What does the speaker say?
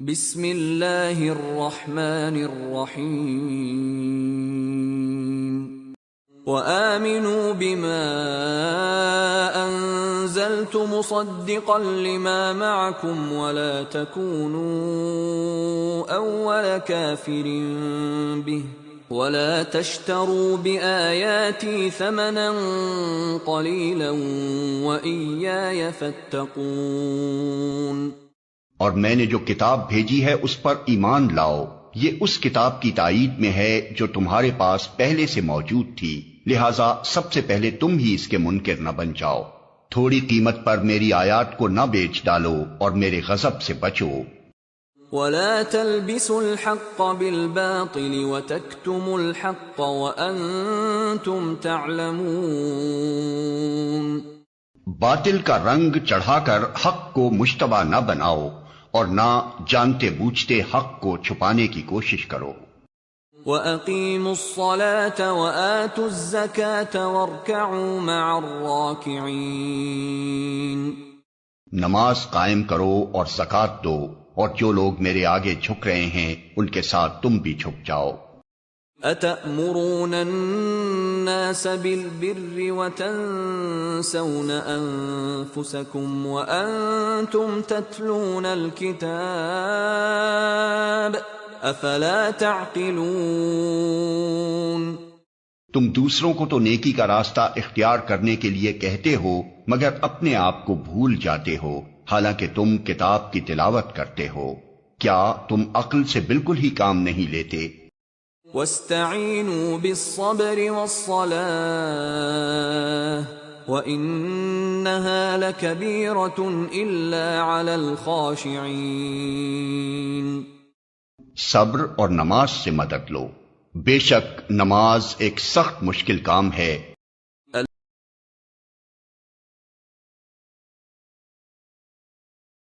بسم اللہ الرحمن الرحیم وآمنوا بما انزلت مصدقا لما معكم ولا تكونوا اول كافر به ولا تشتروا بآياتي ثمنا قليلا وإياي فاتقون۔ اور میں نے جو کتاب بھیجی ہے اس پر ایمان لاؤ، یہ اس کتاب کی تائید میں ہے جو تمہارے پاس پہلے سے موجود تھی، لہذا سب سے پہلے تم ہی اس کے منکر نہ بن جاؤ، تھوڑی قیمت پر میری آیات کو نہ بیچ ڈالو اور میرے غضب سے بچو۔ وَلَا تَلْبِسُوا الْحَقَّ بِالْبَاطِلِ وَتَكْتُمُوا الْحَقَّ وَأَنْتُمْ تَعْلَمُونَ۔ باطل کا رنگ چڑھا کر حق کو مشتبہ نہ بناؤ اور نہ جانتے بوجھتے حق کو چھپانے کی کوشش کرو۔ وَأَقِيمُوا الصَّلَاةَ وَآتُوا الزَّكَاةَ وَارْكَعُوا مَعَ الرَّاكِعِينَ۔ نماز قائم کرو اور زکوٰۃ دو، اور جو لوگ میرے آگے جھک رہے ہیں ان کے ساتھ تم بھی جھک جاؤ۔ أَتَأْمُرُونَ النَّاسَ بِالْبِرِّ وَتَنْسَوْنَ أَنفُسَكُمْ وَأَنْتُمْ تَتْلُونَ الْكِتَابَ أَفَلَا تَعْقِلُونَ۔ تم دوسروں کو تو نیکی کا راستہ اختیار کرنے کے لیے کہتے ہو مگر اپنے آپ کو بھول جاتے ہو، حالانکہ تم کتاب کی تلاوت کرتے ہو، کیا تم عقل سے بالکل ہی کام نہیں لیتے؟ وَاسْتَعِینُوا بِالصَّبْرِ وَالصَّلَاةِ وَإِنَّهَا لَكَبِيرَةٌ إِلَّا عَلَى الْخَاشِعِينَ۔ صبر اور نماز سے مدد لو، بے شک نماز ایک سخت مشکل کام ہے